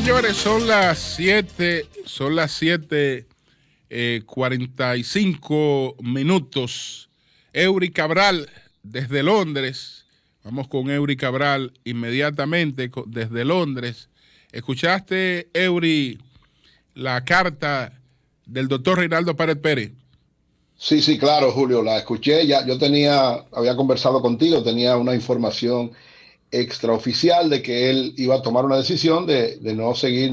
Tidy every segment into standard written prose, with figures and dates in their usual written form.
señores, son las 7:45 minutos. Eury Cabral desde Londres. Vamos con Eury Cabral inmediatamente desde Londres. ¿Escuchaste, Eury, la carta del doctor Reinaldo Pared Pérez? Sí, claro, Julio, la escuché. Ya yo había conversado contigo, tenía una información extraoficial de que él iba a tomar una decisión de no seguir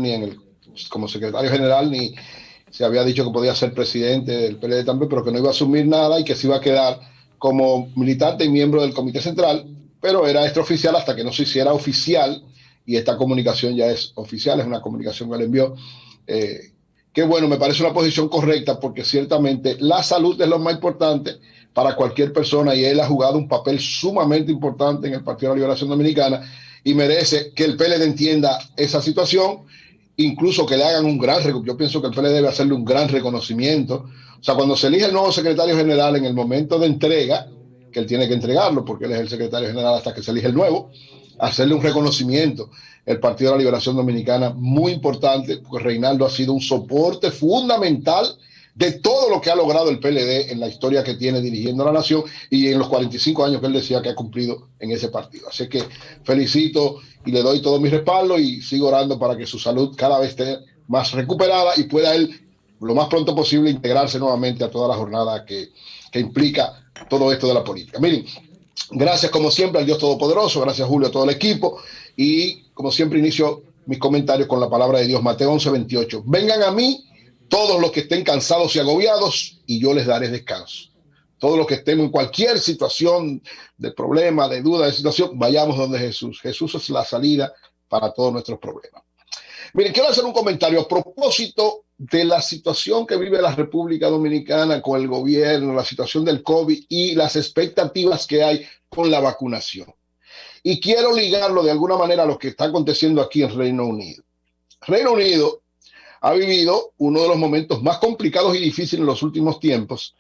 como secretario general, ni se había dicho que podía ser presidente del PLD también, pero que no iba a asumir nada y que se iba a quedar como militante y miembro del Comité Central, pero era extraoficial hasta que no se hiciera oficial, y esta comunicación ya es oficial, es una comunicación que le envió. Que bueno, me parece una posición correcta, porque ciertamente la salud es lo más importante para cualquier persona, y él ha jugado un papel sumamente importante en el Partido de la Liberación Dominicana y merece que el PLD entienda esa situación, incluso que le hagan yo pienso que el PLD debe hacerle un gran reconocimiento. O sea, cuando se elige el nuevo secretario general, en el momento de entrega, que él tiene que entregarlo porque él es el secretario general hasta que se elige el nuevo, hacerle un reconocimiento. El Partido de la Liberación Dominicana, muy importante, porque Reinaldo ha sido un soporte fundamental de todo lo que ha logrado el PLD en la historia que tiene dirigiendo a la nación y en los 45 años que él decía que ha cumplido en ese partido. Así que felicito y le doy todo mi respaldo, y sigo orando para que su salud cada vez esté más recuperada y pueda él lo más pronto posible integrarse nuevamente a toda la jornada que implica todo esto de la política. Miren, gracias como siempre al Dios Todopoderoso, gracias Julio, a todo el equipo, y como siempre inicio mis comentarios con la palabra de Dios, Mateo 11:28. Vengan a mí todos los que estén cansados y agobiados, y yo les daré descanso. Todos los que estemos en cualquier situación de problema, de duda, de situación, vayamos donde Jesús. Jesús es la salida para todos nuestros problemas. Miren, quiero hacer un comentario a propósito de la situación que vive la República Dominicana con el gobierno, la situación del COVID y las expectativas que hay con la vacunación. Y quiero ligarlo de alguna manera a lo que está aconteciendo aquí en Reino Unido. Reino Unido ha vivido uno de los momentos más complicados y difíciles en los últimos tiempos,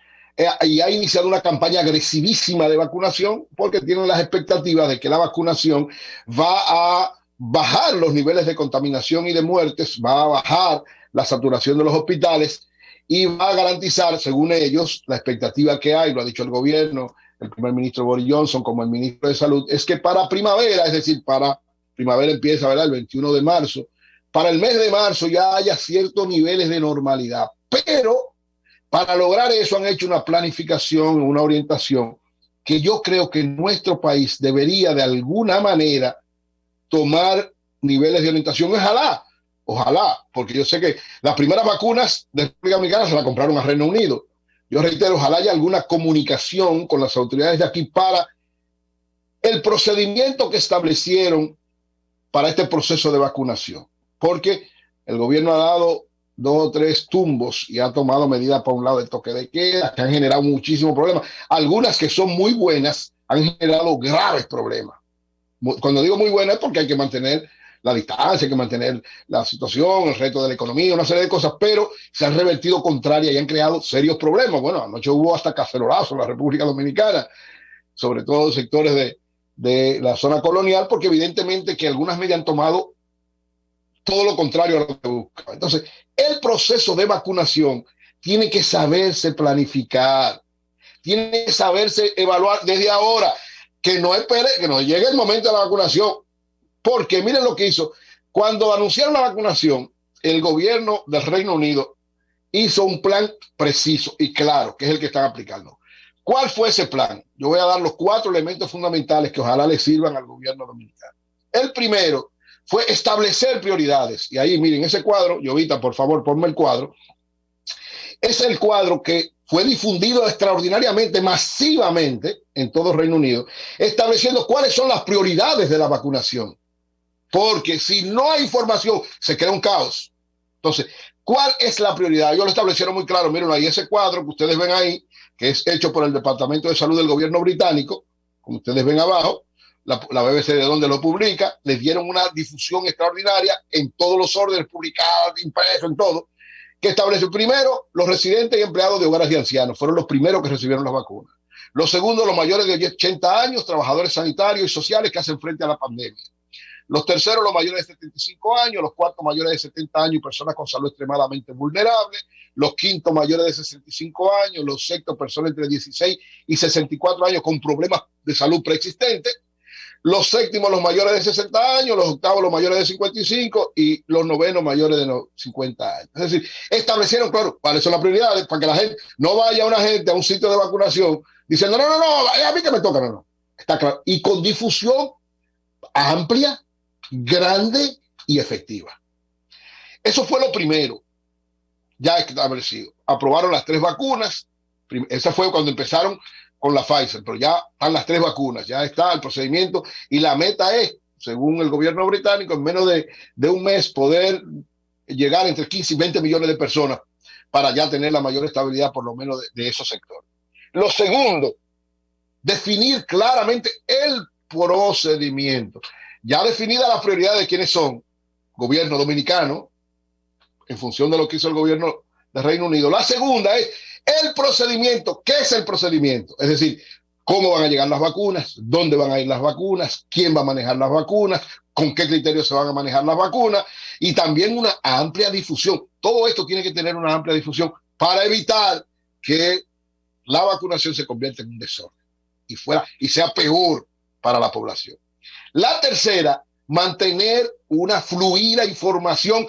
y ha iniciado una campaña agresivísima de vacunación, porque tienen las expectativas de que la vacunación va a bajar los niveles de contaminación y de muertes, va a bajar la saturación de los hospitales y va a garantizar, según ellos, la expectativa que hay, lo ha dicho el gobierno, el primer ministro Boris Johnson como el ministro de Salud, es que para primavera, es decir, para primavera empieza, ¿verdad?, el 21 de marzo, para el mes de marzo ya haya ciertos niveles de normalidad. Pero para lograr eso han hecho una planificación, una orientación que yo creo que nuestro país debería de alguna manera tomar niveles de orientación. Ojalá, porque yo sé que las primeras vacunas de República Dominicana se las compraron a Reino Unido. Yo reitero, ojalá haya alguna comunicación con las autoridades de aquí para el procedimiento que establecieron para este proceso de vacunación, porque el gobierno ha dado 2 o 3 tumbos y ha tomado medidas para un lado del toque de queda, que han generado muchísimos problemas. Algunas que son muy buenas han generado graves problemas. Cuando digo muy buenas es porque hay que mantener la distancia, hay que mantener la situación, el reto de la economía, una serie de cosas, pero se han revertido contrarias y han creado serios problemas. Bueno, anoche hubo hasta cacerolazos en la República Dominicana, sobre todo en sectores de la zona colonial, porque evidentemente que algunas medidas han tomado todo lo contrario a lo que buscaba. Entonces, el proceso de vacunación tiene que saberse planificar, tiene que saberse evaluar desde ahora, que no espere, que no llegue el momento de la vacunación, porque miren lo que hizo. Cuando anunciaron la vacunación, el gobierno del Reino Unido hizo un plan preciso y claro, que es el que están aplicando. ¿Cuál fue ese plan? Yo voy a dar los 4 elementos fundamentales que ojalá le sirvan al gobierno dominicano. El primero fue establecer prioridades. Y ahí, miren, ese cuadro, Jovita, por favor, ponme el cuadro. Es el cuadro que fue difundido extraordinariamente, masivamente en todo el Reino Unido, estableciendo cuáles son las prioridades de la vacunación. Porque si no hay información, se crea un caos. Entonces, ¿cuál es la prioridad? Ellos lo establecieron muy claro. Miren ahí ese cuadro que ustedes ven ahí, que es hecho por el Departamento de Salud del gobierno británico, como ustedes ven abajo, la BBC de donde lo publica, les dieron una difusión extraordinaria en todos los órdenes publicados, impresos, en todo, que establece primero los residentes y empleados de hogares de ancianos, fueron los primeros que recibieron las vacunas. Los segundos, los mayores de 80 años, trabajadores sanitarios y sociales que hacen frente a la pandemia. Los terceros, los mayores de 75 años, los cuartos, mayores de 70 años y personas con salud extremadamente vulnerable, los quintos, mayores de 65 años, los sextos, personas entre 16 y 64 años con problemas de salud preexistentes, los séptimos, los mayores de 60 años, los octavos, los mayores de 55 y los novenos, mayores de 50 años. Es decir, establecieron, claro, cuáles son las prioridades para que la gente no vaya una gente a un sitio de vacunación diciendo, no, a mí que me toca, no. Está claro. Y con difusión amplia, grande y efectiva. Eso fue lo primero, ya establecido. Aprobaron las 3 vacunas. Esa fue cuando empezaron con la Pfizer, pero ya están las 3 vacunas, ya está el procedimiento y la meta es, según el gobierno británico, en menos de un mes poder llegar entre 15 y 20 millones de personas para ya tener la mayor estabilidad por lo menos de esos sectores. Lo segundo, definir claramente el procedimiento. Ya definida la prioridad de quiénes son, gobierno dominicano, en función de lo que hizo el gobierno del Reino Unido. La segunda es el procedimiento. ¿Qué es el procedimiento? Es decir, cómo van a llegar las vacunas, dónde van a ir las vacunas, quién va a manejar las vacunas, con qué criterios se van a manejar las vacunas y también una amplia difusión. Todo esto tiene que tener una amplia difusión para evitar que la vacunación se convierta en un desorden y sea peor para la población. La tercera, mantener una fluida información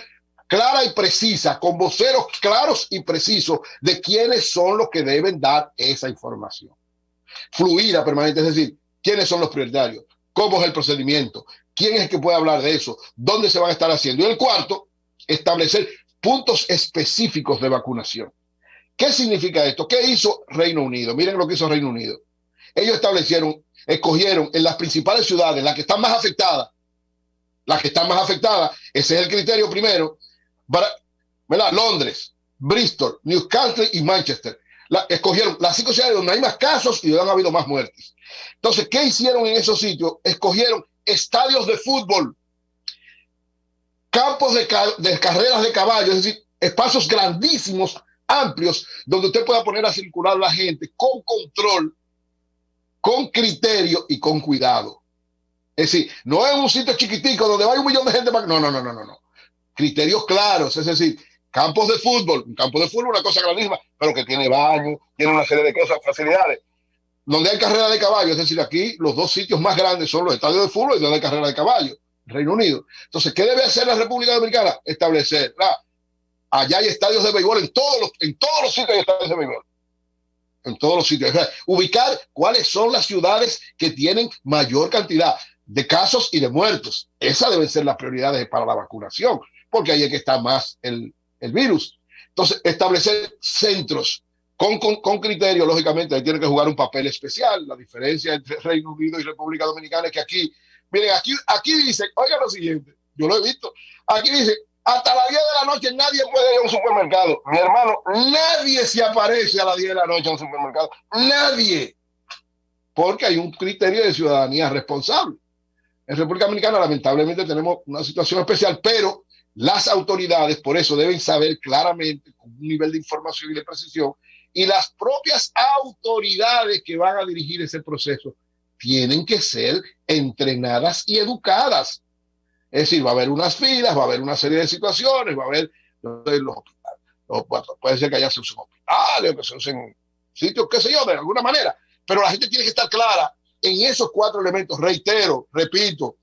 clara y precisa, con voceros claros y precisos de quiénes son los que deben dar esa información. Fluida, permanente, es decir, quiénes son los prioritarios, cómo es el procedimiento, quién es el que puede hablar de eso, dónde se van a estar haciendo. Y el cuarto, establecer puntos específicos de vacunación. ¿Qué significa esto? ¿Qué hizo Reino Unido? Miren lo que hizo Reino Unido. Ellos escogieron en las principales ciudades, las que están más afectadas, ese es el criterio primero, ¿verdad? Londres, Bristol, Newcastle y Manchester. Escogieron las 5 ciudades donde hay más casos y donde han habido más muertes. Entonces, ¿qué hicieron en esos sitios? Escogieron estadios de fútbol, campos de carreras de caballos, es decir, espacios grandísimos, amplios, donde usted pueda poner a circular la gente con control, con criterio y con cuidado. Es decir, no es un sitio chiquitico donde va 1 millón de gente. No. Criterios claros, es decir, campos de fútbol, un campo de fútbol, una cosa grandísima, pero que tiene baño, tiene una serie de cosas, facilidades. Donde hay carrera de caballo, es decir, aquí los 2 sitios más grandes son los estadios de fútbol y donde hay carrera de caballo, Reino Unido. Entonces, ¿qué debe hacer la República Dominicana? Establecer, allá hay estadios de béisbol, en todos los sitios hay estadios de béisbol. En todos los sitios. Ubicar cuáles son las ciudades que tienen mayor cantidad de casos y de muertos. Esas deben ser las prioridades para la vacunación, porque ahí es que está más el virus. Entonces, establecer centros con criterio, lógicamente, ahí tiene que jugar un papel especial. La diferencia entre Reino Unido y República Dominicana es que aquí, miren, aquí dice, oigan lo siguiente, yo lo he visto, aquí dice, hasta las 10 de la noche nadie puede ir a un supermercado. Mi hermano, nadie se aparece a las 10 de la noche a un supermercado. Nadie. Porque hay un criterio de ciudadanía responsable. En República Dominicana, lamentablemente, tenemos una situación especial, pero las autoridades, por eso, deben saber claramente, con un nivel de información y de precisión, y las propias autoridades que van a dirigir ese proceso tienen que ser entrenadas y educadas. Es decir, va a haber unas filas, va a haber una serie de situaciones, va a haber los hospitales. Puede ser que allá se usen hospitales, que se usen sitios, qué sé yo, de alguna manera. Pero la gente tiene que estar clara en esos 4 elementos. Repito,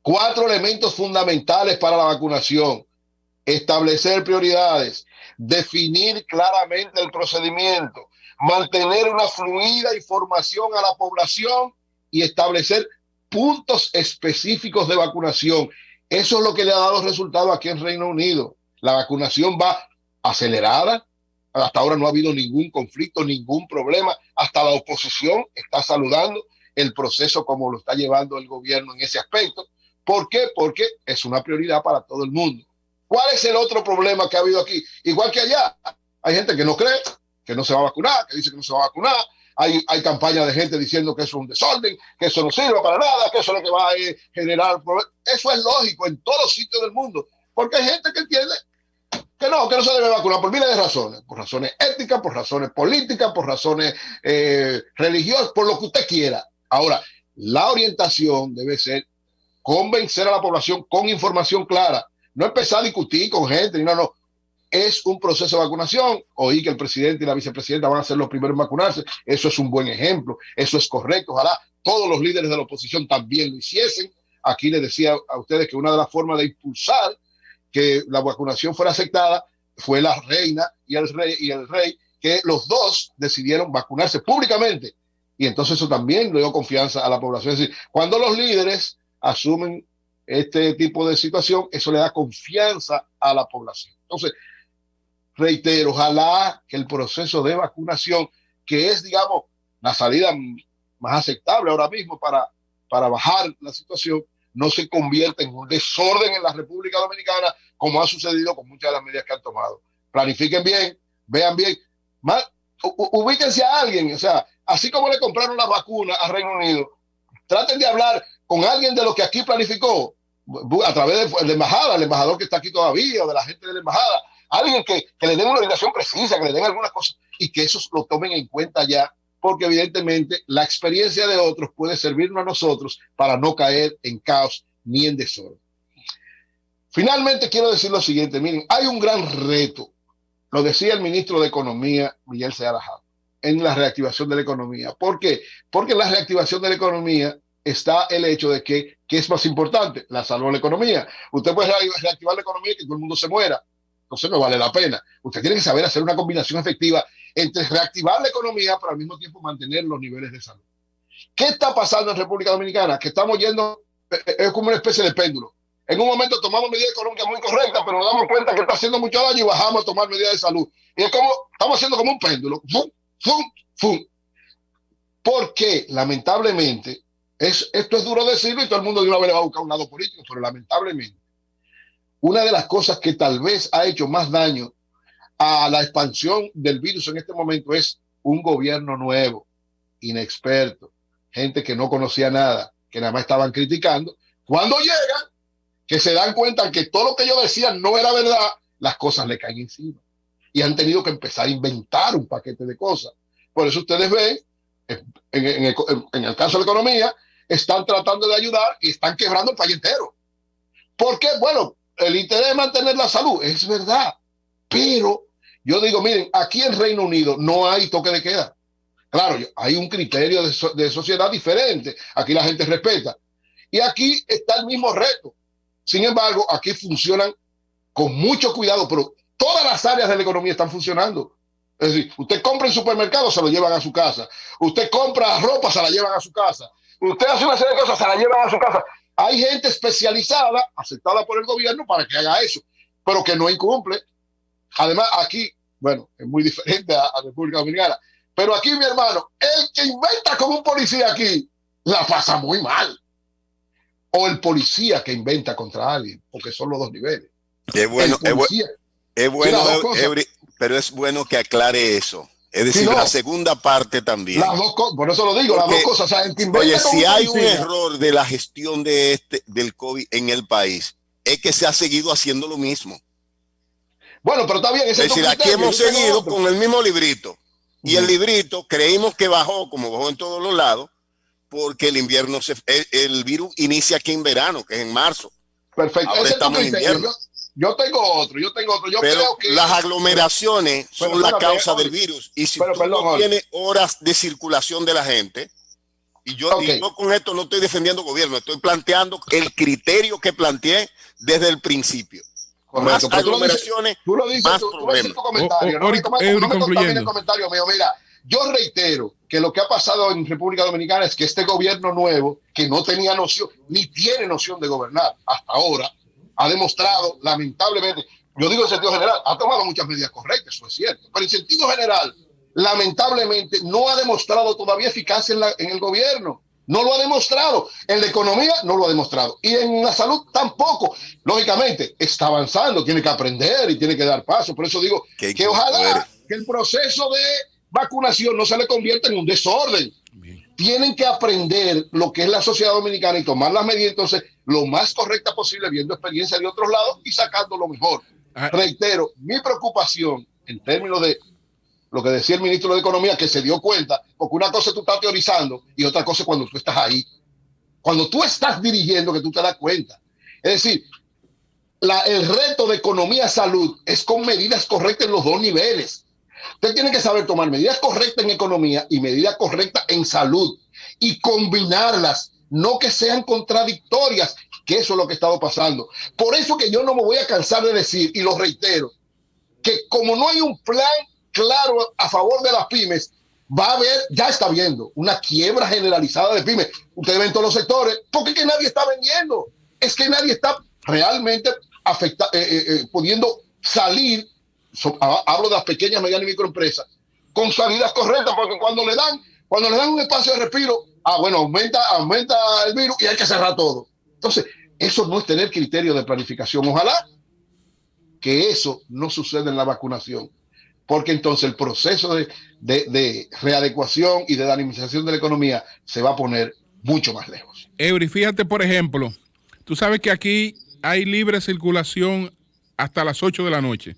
4 elementos fundamentales para la vacunación. Establecer prioridades, definir claramente el procedimiento, mantener una fluida información a la población y establecer puntos específicos de vacunación. Eso es lo que le ha dado resultado aquí en Reino Unido. La vacunación va acelerada. Hasta ahora no ha habido ningún conflicto, ningún problema. Hasta la oposición está saludando el proceso como lo está llevando el gobierno en ese aspecto. ¿Por qué? Porque es una prioridad para todo el mundo. ¿Cuál es el otro problema que ha habido aquí? Igual que allá, hay gente que no cree, que no se va a vacunar, que dice que no se va a vacunar. Hay campañas de gente diciendo que eso es un desorden, que eso no sirve para nada, que eso es lo que va a generar problemas. Eso es lógico en todos sitios del mundo, porque hay gente que entiende que no se debe vacunar por miles de razones, por razones éticas, por razones políticas, por razones religiosas, por lo que usted quiera. Ahora, la orientación debe ser convencer a la población con información clara, no empezar a discutir con gente, no. Es un proceso de vacunación. Oí que el presidente y la vicepresidenta van a ser los primeros en vacunarse. Eso es un buen ejemplo. Eso es correcto. Ojalá todos los líderes de la oposición también lo hiciesen. Aquí les decía a ustedes que una de las formas de impulsar que la vacunación fuera aceptada fue la reina y el rey, que los dos decidieron vacunarse públicamente. Y entonces eso también le dio confianza a la población. Es decir, cuando los líderes asumen este tipo de situación, eso le da confianza a la población. Entonces, reitero, ojalá que el proceso de vacunación, que es, digamos, la salida más aceptable ahora mismo para bajar la situación, no se convierta en un desorden en la República Dominicana, como ha sucedido con muchas de las medidas que han tomado. Planifiquen bien, vean bien, ubíquense a alguien, o sea, así como le compraron las vacunas a Reino Unido, traten de hablar con alguien de lo que aquí planificó, a través de la embajada, el embajador que está aquí todavía, o de la gente de la embajada, alguien que le den una orientación precisa, que le den algunas cosas y que esos lo tomen en cuenta ya, porque evidentemente la experiencia de otros puede servirnos a nosotros para no caer en caos ni en desorden. Finalmente quiero decir lo siguiente, miren, hay un gran reto, lo decía el ministro de Economía, Miguel Seara Jara, en la reactivación de la economía. ¿Por qué? Porque en la reactivación de la economía está el hecho de que, ¿qué es más importante? La salud de la economía. Usted puede reactivar la economía y que todo el mundo se muera. Entonces no vale la pena. Usted tiene que saber hacer una combinación efectiva entre reactivar la economía, pero al mismo tiempo mantener los niveles de salud. ¿Qué está pasando en República Dominicana? Que estamos yendo, es como una especie de péndulo. En un momento tomamos medidas económicas muy correctas, pero nos damos cuenta que está haciendo mucho daño y bajamos a tomar medidas de salud. Y es como, estamos haciendo como un péndulo. ¡Fum! ¡Fum! ¡Fum! Porque, lamentablemente, esto es duro decirlo y todo el mundo de una vez le va a buscar un lado político, pero lamentablemente, una de las cosas que tal vez ha hecho más daño a la expansión del virus en este momento es un gobierno nuevo, inexperto, gente que no conocía nada, que nada más estaban criticando. Cuando llegan, que se dan cuenta que todo lo que ellos decían no era verdad, las cosas le caen encima. Y han tenido que empezar a inventar un paquete de cosas. Por eso ustedes ven, en el caso de la economía, están tratando de ayudar y están quebrando el país entero. ¿Por qué? Bueno, el interés de mantener la salud, es verdad. Pero yo digo, miren, aquí en Reino Unido no hay toque de queda. Claro, hay un criterio de sociedad diferente. Aquí la gente respeta. Y aquí está el mismo reto. Sin embargo, aquí funcionan con mucho cuidado, pero todas las áreas de la economía están funcionando. Es decir, usted compra en supermercado, se lo llevan a su casa. Usted compra ropa, se la llevan a su casa. Usted hace una serie de cosas, se la llevan a su casa. Hay gente especializada, aceptada por el gobierno, para que haga eso, pero que no incumple. Además, aquí, bueno, es muy diferente a República Dominicana, pero aquí, mi hermano, el que inventa como un policía aquí, la pasa muy mal. O el policía que inventa contra alguien, porque son los dos niveles. Es bueno, pero es bueno que aclare eso. Es decir, la segunda parte también. Las dos cosas, por eso lo digo, porque, las dos cosas. O sea, el que oye, si hay un error de la gestión del COVID en el país, es que se ha seguido haciendo lo mismo. Bueno, pero está bien. Es decir, aquí hemos seguido con el mismo librito. Y el librito creímos que bajó, como bajó en todos los lados, porque el invierno, el virus inicia aquí en verano, que es en marzo. Perfecto. Ahora estamos en invierno. Yo tengo otro. Yo pero creo que las aglomeraciones son la causa del virus. Y si tú no tienes horas de circulación de la gente, y yo con esto no estoy defendiendo gobierno, estoy planteando el criterio que planteé desde el principio. Correcto, más aglomeraciones, más problemas. No me contamine el comentario mío. Mira, yo reitero que lo que ha pasado en República Dominicana es que este gobierno nuevo, que no tenía noción, ni tiene noción de gobernar hasta ahora, ha demostrado, lamentablemente, yo digo en sentido general, ha tomado muchas medidas correctas, eso es cierto, pero en sentido general, lamentablemente, no ha demostrado todavía eficacia en el gobierno. No lo ha demostrado. En la economía no lo ha demostrado. Y en la salud tampoco. Lógicamente, está avanzando, tiene que aprender y tiene que dar paso. Por eso digo que ojalá que el proceso de vacunación no se le convierta en un desorden. Bien. Tienen que aprender lo que es la sociedad dominicana y tomar las medidas entonces lo más correcta posible, viendo experiencia de otros lados y sacando lo mejor. Reitero, mi preocupación en términos de lo que decía el ministro de Economía, que se dio cuenta, porque una cosa tú estás teorizando y otra cosa es cuando tú estás ahí. Cuando tú estás dirigiendo, que tú te das cuenta. Es decir, el reto de economía-salud es con medidas correctas en los dos niveles. Usted tiene que saber tomar medidas correctas en economía y medidas correctas en salud y combinarlas, no que sean contradictorias, que eso es lo que ha estado pasando. Por eso que yo no me voy a cansar de decir, y lo reitero, que como no hay un plan claro a favor de las pymes, va a haber, ya está viendo, una quiebra generalizada de pymes. Ustedes ven todos los sectores, porque es que nadie está vendiendo, es que nadie está realmente pudiendo salir, hablo de las pequeñas, medianas y microempresas, con salidas correctas, porque cuando le dan un espacio de respiro, bueno, aumenta el virus y hay que cerrar todo. Entonces, eso no es tener criterio de planificación. Ojalá que eso no suceda en la vacunación, porque entonces el proceso de readecuación y de dinamización de la economía se va a poner mucho más lejos. Eury, fíjate, por ejemplo, tú sabes que aquí hay libre circulación hasta las 8 de la noche.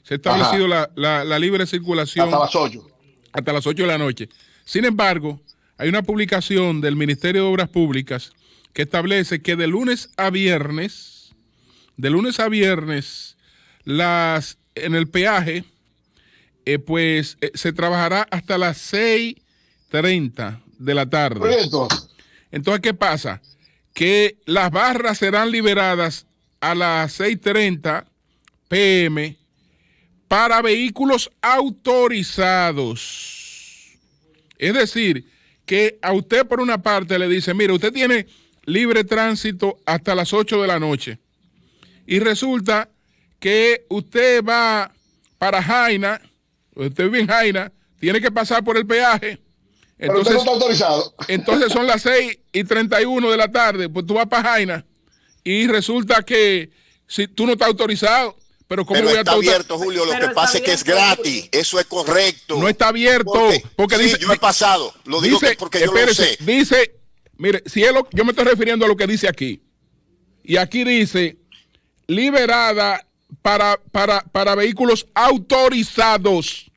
Se ha establecido la libre circulación hasta las 8. Hasta las 8 de la noche. Sin embargo, hay una publicación del Ministerio de Obras Públicas que establece que de lunes a viernes, en el peaje, se trabajará hasta las 6:30 de la tarde. Entonces, ¿qué pasa? Que las barras serán liberadas a las 6:30 p.m. para vehículos autorizados. Es decir, que a usted por una parte le dice, mire, usted tiene libre tránsito hasta las 8 de la noche. Y resulta que usted va para Jaina, usted vive en Jaina, tiene que pasar por el peaje. Pero usted no está autorizado. Entonces son las 6:31 de la tarde, pues tú vas para Jaina y resulta que si tú no estás autorizado, pero ¿cómo voy a estar abierto, Julio? Lo que pasa es que es gratis, eso es correcto. No está abierto. Porque sí, dice, yo he pasado, lo digo porque yo lo sé. Dice, mire, yo me estoy refiriendo a lo que dice aquí. Y aquí dice, liberada para vehículos autorizados.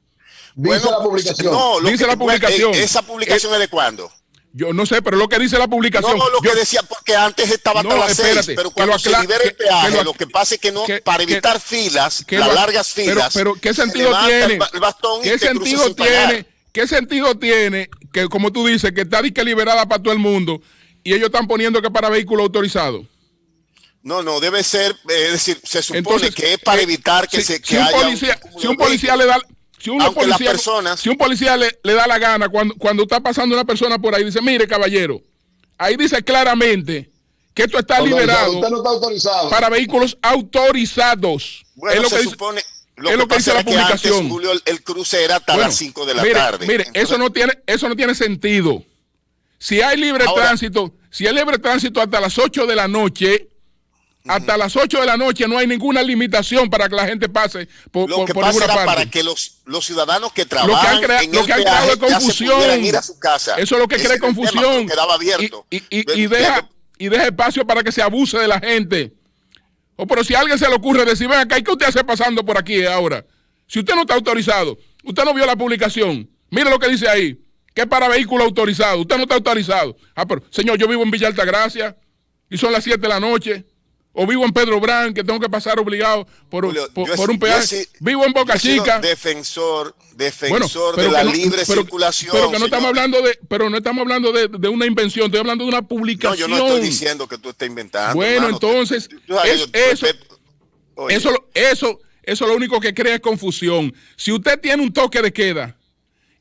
Dice la publicación. No, dice la publicación. ¿Esa publicación es de cuándo? Yo no sé, pero lo que dice la publicación. No, que decía, porque antes estaba hasta las 6, pero cuando se libera el peaje, lo que pasa es que no, para evitar filas, las largas filas. Pero ¿qué sentido tiene? El bastón ¿Qué sentido tiene que, como tú dices, que está liberada para todo el mundo y ellos están poniendo que para vehículos autorizados? No, debe ser, es decir, se supone entonces, que es para evitar que si un policía le da... Si un policía le da la gana cuando está pasando una persona por ahí, dice, mire, caballero, ahí dice claramente que esto está liberado, usted no está autorizado para vehículos autorizados. Bueno, es lo que se supone, es lo que dice la publicación. Antes, Julio, el cruce era hasta las 5 de la tarde. Mire, entonces, eso no tiene sentido. Si hay libre tránsito hasta las 8 de la noche, hasta las 8 de la noche no hay ninguna limitación para que la gente pase por ninguna parte. Para que los ciudadanos que trabajan en el peaje ya se pudieran ir a su casa. Eso es lo que crea confusión. Quedaba abierto. Y deja espacio para que se abuse de la gente. Pero si a alguien se le ocurre decir, ven acá, ¿qué usted hace pasando por aquí ahora? Si usted no está autorizado, usted no vio la publicación, mire lo que dice ahí, que es para vehículos autorizados, usted no está autorizado. Pero señor, yo vivo en Villa Altagracia y son las 7 de la noche. O vivo en Pedro Brán, que tengo que pasar obligado por un peaje. Vivo en Boca Chica. Defensor de la libre circulación. Pero que no estamos hablando de una invención, estoy hablando de una publicación. No, yo no estoy diciendo que tú estés inventando. Bueno, hermano, entonces, eso lo único que crea es confusión. Si usted tiene un toque de queda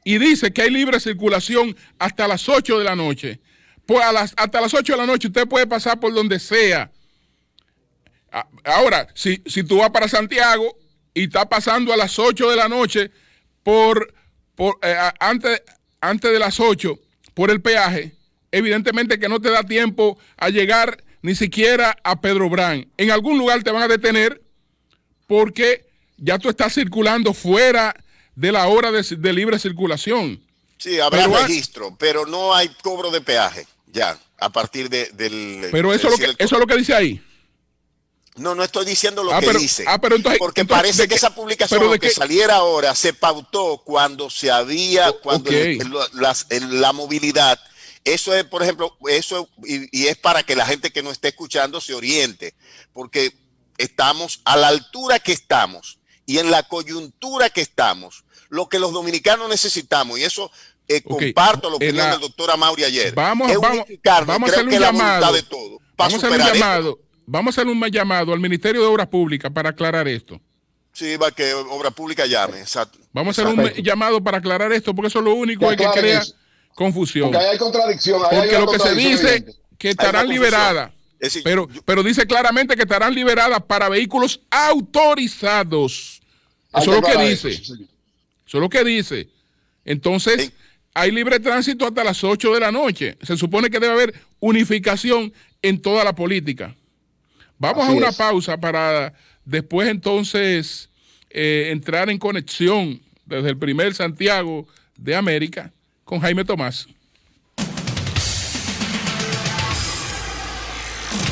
y dice que hay libre circulación hasta las 8 de la noche, pues hasta las 8 de la noche usted puede pasar por donde sea. Ahora, si tú vas para Santiago y estás pasando a las 8 de la noche antes de las 8 por el peaje, evidentemente que no te da tiempo a llegar ni siquiera a Pedro Brán. En algún lugar te van a detener porque ya tú estás circulando fuera de la hora de libre circulación. Sí, habrá registro, pero no hay cobro de peaje ya a partir del... Pero eso es lo que dice ahí. No estoy diciendo lo que dice. Entonces, porque parece que esa publicación que saliera ahora se pautó cuando se había, la movilidad Eso es, por ejemplo, y es para que la gente que nos esté escuchando se oriente, porque estamos a la altura que estamos y en la coyuntura que estamos, lo que los dominicanos necesitamos, y eso comparto la opinión del doctor Amaury ayer, vamos es unificarnos, vamos creo que es la voluntad de todo. Vamos a hacer un llamado al Ministerio de Obras Públicas para aclarar esto. Sí, va que Obra Pública llame, exacto. Vamos a hacer un llamado para aclarar esto, porque eso es lo único que crea confusión. Porque ahí hay contradicción. Porque lo que se dice que estarán liberadas, pero dice claramente que estarán liberadas para vehículos autorizados. Eso es lo que dice. Eso es lo que dice. Entonces, hay libre tránsito hasta las 8 de la noche. Se supone que debe haber unificación en toda la política. Vamos a una pausa para después entonces entrar en conexión desde el primer Santiago de América con Jaime Tomás.